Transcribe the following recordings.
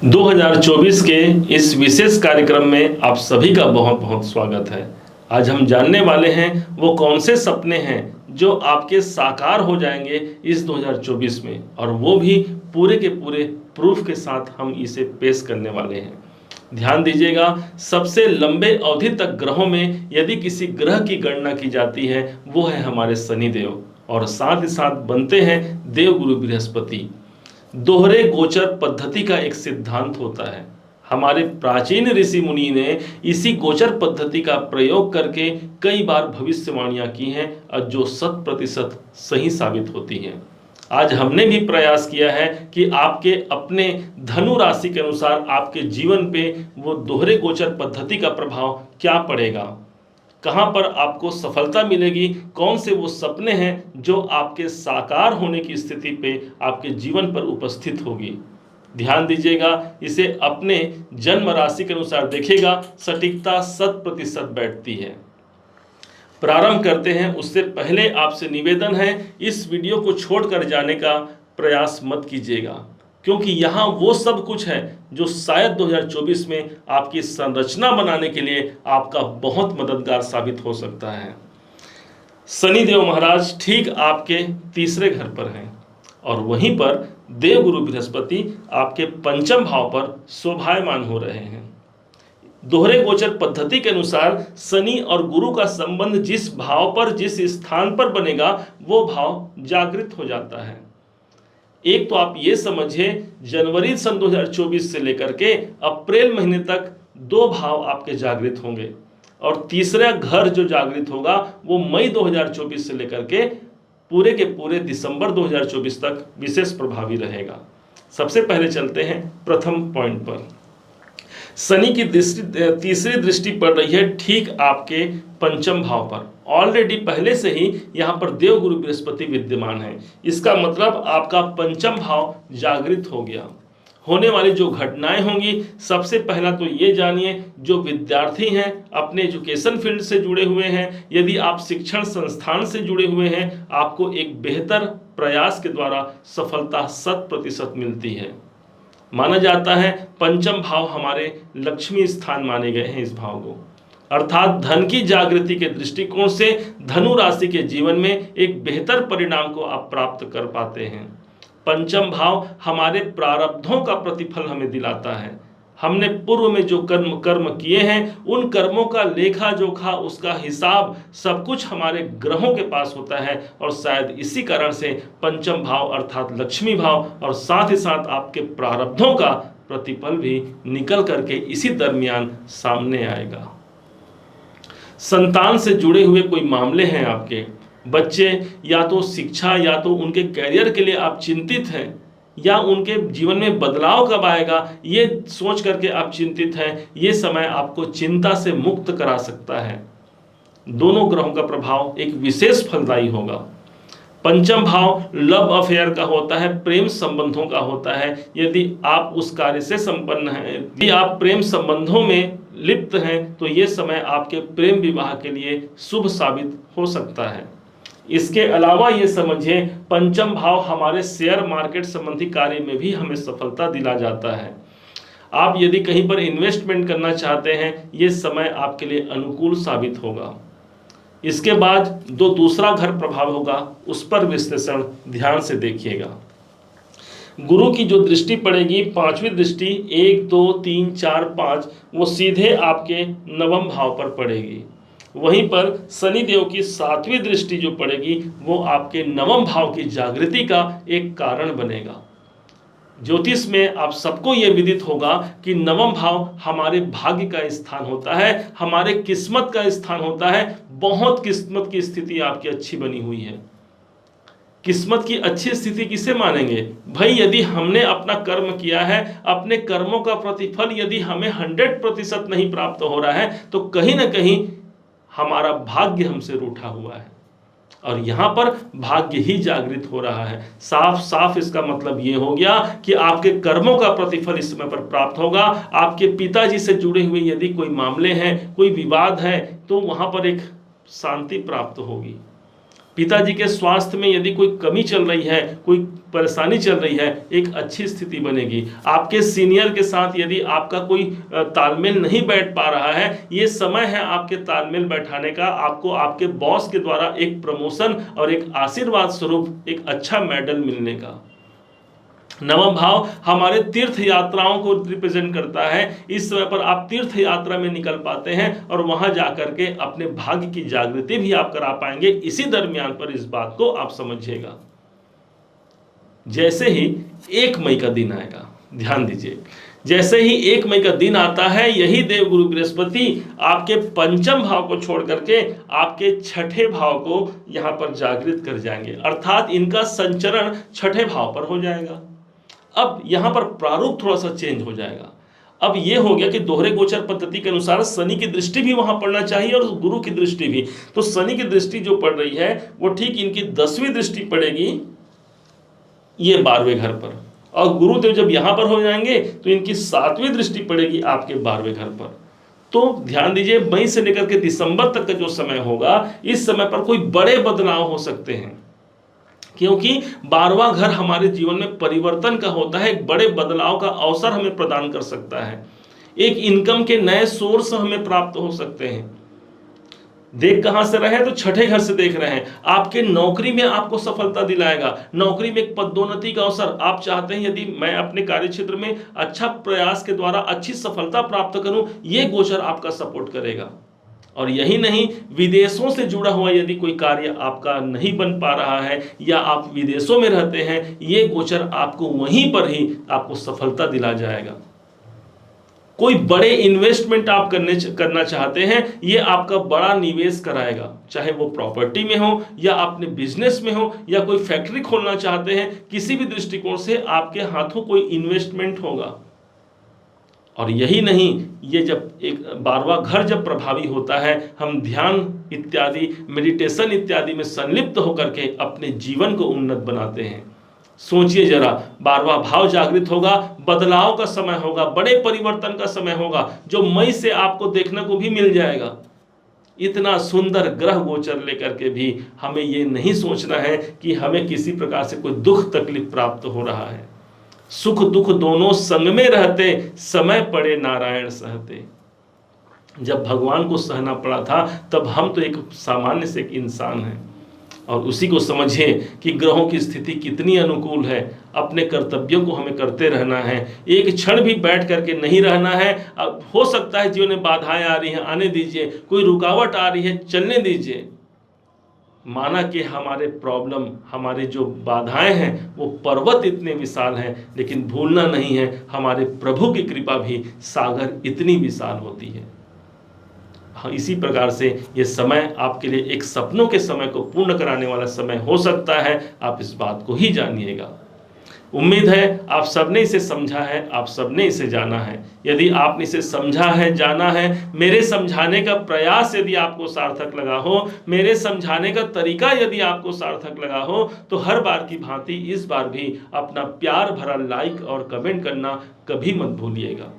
2024 के इस विशेष कार्यक्रम में आप सभी का बहुत बहुत स्वागत है। आज हम जानने वाले हैं वो कौन से सपने हैं जो आपके साकार हो जाएंगे इस 2024 में, और वो भी पूरे के पूरे प्रूफ के साथ हम इसे पेश करने वाले हैं। ध्यान दीजिएगा, सबसे लंबे अवधि तक ग्रहों में यदि किसी ग्रह की गणना की जाती है वो है हमारे शनिदेव, और साथ ही साथ बनते हैं देवगुरु बृहस्पति। दोहरे गोचर पद्धति का एक सिद्धांत होता है। हमारे प्राचीन ऋषि मुनि ने इसी गोचर पद्धति का प्रयोग करके कई बार भविष्यवाणियां की हैं और जो 100% सही साबित होती हैं। आज हमने भी प्रयास किया है कि आपके अपने धनु राशि के अनुसार आपके जीवन पे वो दोहरे गोचर पद्धति का प्रभाव क्या पड़ेगा, कहां पर आपको सफलता मिलेगी, कौन से वो सपने हैं जो आपके साकार होने की स्थिति पे आपके जीवन पर उपस्थित होगी। ध्यान दीजिएगा, इसे अपने जन्म राशि के अनुसार देखेगा, सटीकता 100% बैठती है। प्रारंभ करते हैं। उससे पहले आपसे निवेदन है, इस वीडियो को छोड़कर जाने का प्रयास मत कीजिएगा, क्योंकि यहाँ वो सब कुछ है जो शायद 2024 में आपकी संरचना बनाने के लिए आपका बहुत मददगार साबित हो सकता है। शनिदेव महाराज ठीक आपके तीसरे घर पर हैं, और वहीं पर देवगुरु बृहस्पति आपके पंचम भाव पर शोभायमान हो रहे हैं। दोहरे गोचर पद्धति के अनुसार शनि और गुरु का संबंध जिस भाव पर, जिस स्थान पर बनेगा, वो भाव जागृत हो जाता है। एक तो आप ये समझिए, जनवरी सन 2024 से लेकर के अप्रैल महीने तक दो भाव आपके जागृत होंगे, और तीसरा घर जो जागृत होगा वो मई 2024 से लेकर के पूरे के पूरे दिसंबर 2024 तक विशेष प्रभावी रहेगा। सबसे पहले चलते हैं प्रथम पॉइंट पर। शनि की तीसरी दृष्टि पड़ रही है ठीक आपके पंचम भाव पर। ऑलरेडी पहले से ही यहाँ पर देवगुरु बृहस्पति विद्यमान है। इसका मतलब आपका पंचम भाव जागृत हो गया। होने वाली जो घटनाएं होंगी, सबसे पहला तो ये जानिए, जो विद्यार्थी हैं, अपने एजुकेशन फील्ड से जुड़े हुए हैं, यदि आप शिक्षण संस्थान से जुड़े हुए हैं, आपको एक बेहतर प्रयास के द्वारा सफलता 100% मिलती है। माना जाता है पंचम भाव हमारे लक्ष्मी स्थान माने गए हैं इस भाव को, अर्थात धन की जागृति के दृष्टिकोण से धनु राशि के जीवन में एक बेहतर परिणाम को आप प्राप्त कर पाते हैं। पंचम भाव हमारे प्रारब्धों का प्रतिफल हमें दिलाता है। हमने पूर्व में जो कर्म किए हैं, उन कर्मों का लेखा जोखा, उसका हिसाब सब कुछ हमारे ग्रहों के पास होता है, और शायद इसी कारण से पंचम भाव अर्थात लक्ष्मी भाव और साथ ही साथ आपके प्रारब्धों का प्रतिफल भी निकल करके इसी दरमियान सामने आएगा। संतान से जुड़े हुए कोई मामले हैं, आपके बच्चे या तो शिक्षा या तो उनके कैरियर के लिए आप चिंतित हैं, या उनके जीवन में बदलाव कब आएगा ये सोच करके आप चिंतित हैं, ये समय आपको चिंता से मुक्त करा सकता है। दोनों ग्रहों का प्रभाव एक विशेष फलदायी होगा। पंचम भाव लव अफेयर का होता है, प्रेम संबंधों का होता है। यदि आप उस कार्य से संपन्न हैं, यदि आप प्रेम संबंधों में लिप्त हैं, तो ये समय आपके प्रेम विवाह के लिए शुभ साबित हो सकता है। इसके अलावा ये समझिए, पंचम भाव हमारे शेयर मार्केट संबंधी कार्य में भी हमें सफलता दिला जाता है। आप यदि कहीं पर इन्वेस्टमेंट करना चाहते हैं, ये समय आपके लिए अनुकूल साबित होगा। इसके बाद जो दूसरा घर प्रभाव होगा, उस पर विश्लेषण ध्यान से देखिएगा। गुरु की जो दृष्टि पड़ेगी, पांचवी दृष्टि, 1 2 3 4 5, वो सीधे आपके नवम भाव पर पड़ेगी। वहीं पर शनिदेव की 7वीं दृष्टि जो पड़ेगी, वो आपके नवम भाव की जागृति का एक कारण बनेगा। ज्योतिष में आप सबको ये विदित होगा कि नवम भाव हमारे भाग्य का स्थान होता है, हमारे किस्मत का स्थान होता है। बहुत किस्मत की स्थिति आपकी अच्छी बनी हुई है। किस्मत की अच्छी स्थिति किसे मानेंगे भाई? यदि हमने अपना कर्म किया है, अपने कर्मों का प्रतिफल यदि हमें 100% नहीं प्राप्त हो रहा है, तो कहीं ना कहीं हमारा भाग्य हमसे रूठा हुआ है, और यहाँ पर भाग्य ही जागृत हो रहा है। साफ साफ इसका मतलब ये हो गया कि आपके कर्मों का प्रतिफल इस समय पर प्राप्त होगा। आपके पिताजी से जुड़े हुए यदि कोई मामले हैं, कोई विवाद है, तो वहाँ पर एक शांति प्राप्त होगी। पिताजी के स्वास्थ्य में यदि कोई कमी चल रही है, कोई परेशानी चल रही है, एक अच्छी स्थिति बनेगी। आपके सीनियर के साथ यदि आपका कोई तालमेल नहीं बैठ पा रहा है, ये समय है आपके तालमेल बैठाने का। आपको आपके बॉस के द्वारा एक प्रमोशन और एक आशीर्वाद स्वरूप एक अच्छा मेडल मिलने का। नवम भाव हमारे तीर्थ यात्राओं को रिप्रेजेंट करता है। इस समय पर आप तीर्थ यात्रा में निकल पाते हैं और वहां जाकर के अपने भाग्य की जागृति भी आप करा पाएंगे। इसी दरमियान पर इस बात को आप समझिएगा। जैसे ही 1 मई का दिन आएगा, ध्यान दीजिए, जैसे ही 1 मई का दिन आता है, यही देवगुरु बृहस्पति आपके पंचम भाव को छोड़ करके आपके छठे भाव को यहां पर जागृत कर जाएंगे, अर्थात इनका संचरण छठे भाव पर हो जाएगा। अब यहां पर प्रारूप थोड़ा सा चेंज हो जाएगा। अब यह हो गया कि दोहरे गोचर पद्धति के अनुसार शनि की दृष्टि भी वहां पड़ना चाहिए और गुरु की दृष्टि भी। तो शनि की दृष्टि जो पड़ रही है वो ठीक इनकी 10वीं दृष्टि पड़ेगी ये 12वें घर पर, और गुरुदेव जब यहां पर हो जाएंगे तो इनकी 7वीं दृष्टि पड़ेगी आपके 12वें घर पर। तो ध्यान दीजिए, मई से लेकर के दिसंबर तक का जो समय होगा, इस समय पर कोई बड़े बदलाव हो सकते हैं, क्योंकि 12वां घर हमारे जीवन में परिवर्तन का होता है। एक बड़े बदलाव का अवसर हमें प्रदान कर सकता है। एक इनकम के नए सोर्स हमें प्राप्त हो सकते हैं। देख कहां से रहे हैं, तो छठे घर से देख रहे हैं। आपके नौकरी में आपको सफलता दिलाएगा। नौकरी में एक पदोन्नति का अवसर आप चाहते हैं, यदि मैं अपने कार्य क्षेत्र में अच्छा प्रयास के द्वारा अच्छी सफलता प्राप्त करूं, यह गोचर आपका सपोर्ट करेगा। और यही नहीं, विदेशों से जुड़ा हुआ यदि कोई कार्य आपका नहीं बन पा रहा है या आप विदेशों में रहते हैं, ये गोचर आपको वहीं पर ही आपको सफलता दिला जाएगा। कोई बड़े इन्वेस्टमेंट आप करना चाहते हैं, ये आपका बड़ा निवेश कराएगा, चाहे वो प्रॉपर्टी में हो या अपने बिजनेस में हो या कोई फैक्ट्री खोलना चाहते हैं, किसी भी दृष्टिकोण से आपके हाथों कोई इन्वेस्टमेंट होगा। और यही नहीं, ये जब एक 12वां घर जब प्रभावी होता है, हम ध्यान इत्यादि, मेडिटेशन इत्यादि में संलिप्त होकर के अपने जीवन को उन्नत बनाते हैं। सोचिए जरा, 12वां भाव जागृत होगा, बदलाव का समय होगा, बड़े परिवर्तन का समय होगा, जो मई से आपको देखने को भी मिल जाएगा। इतना सुंदर ग्रह गोचर लेकर के भी हमें ये नहीं सोचना है कि हमें किसी प्रकार से कोई दुख तकलीफ प्राप्त हो रहा है। सुख दुख दोनों संग में रहते, समय पड़े नारायण सहते। जब भगवान को सहना पड़ा था, तब हम तो एक सामान्य से एक इंसान हैं। और उसी को समझिए कि ग्रहों की स्थिति कितनी अनुकूल है। अपने कर्तव्यों को हमें करते रहना है, एक क्षण भी बैठ करके नहीं रहना है। अब हो सकता है जीवन में बाधाएं आ रही हैं, आने दीजिए, कोई रुकावट आ रही है, चलने दीजिए। माना कि हमारे प्रॉब्लम, हमारे जो बाधाएं हैं वो पर्वत इतने विशाल हैं, लेकिन भूलना नहीं है हमारे प्रभु की कृपा भी सागर इतनी विशाल होती है। हाँ, इसी प्रकार से ये समय आपके लिए एक सपनों के समय को पूर्ण कराने वाला समय हो सकता है। आप इस बात को ही जानिएगा। उम्मीद है आप सबने इसे समझा है, आप सबने इसे जाना है। यदि आपने इसे समझा है, जाना है, मेरे समझाने का प्रयास यदि आपको सार्थक लगा हो, मेरे समझाने का तरीका यदि आपको सार्थक लगा हो, तो हर बार की भांति इस बार भी अपना प्यार भरा लाइक और कमेंट करना कभी मत भूलिएगा।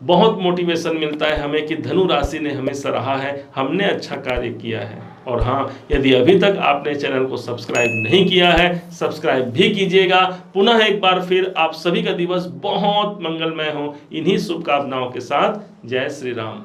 बहुत मोटिवेशन मिलता है हमें कि धनु राशि ने हमें सराहा है, हमने अच्छा कार्य किया है। और हाँ, यदि अभी तक आपने चैनल को सब्सक्राइब नहीं किया है, सब्सक्राइब भी कीजिएगा। पुनः एक बार फिर आप सभी का दिवस बहुत मंगलमय हो, इन्हीं शुभकामनाओं के साथ। जय श्री राम।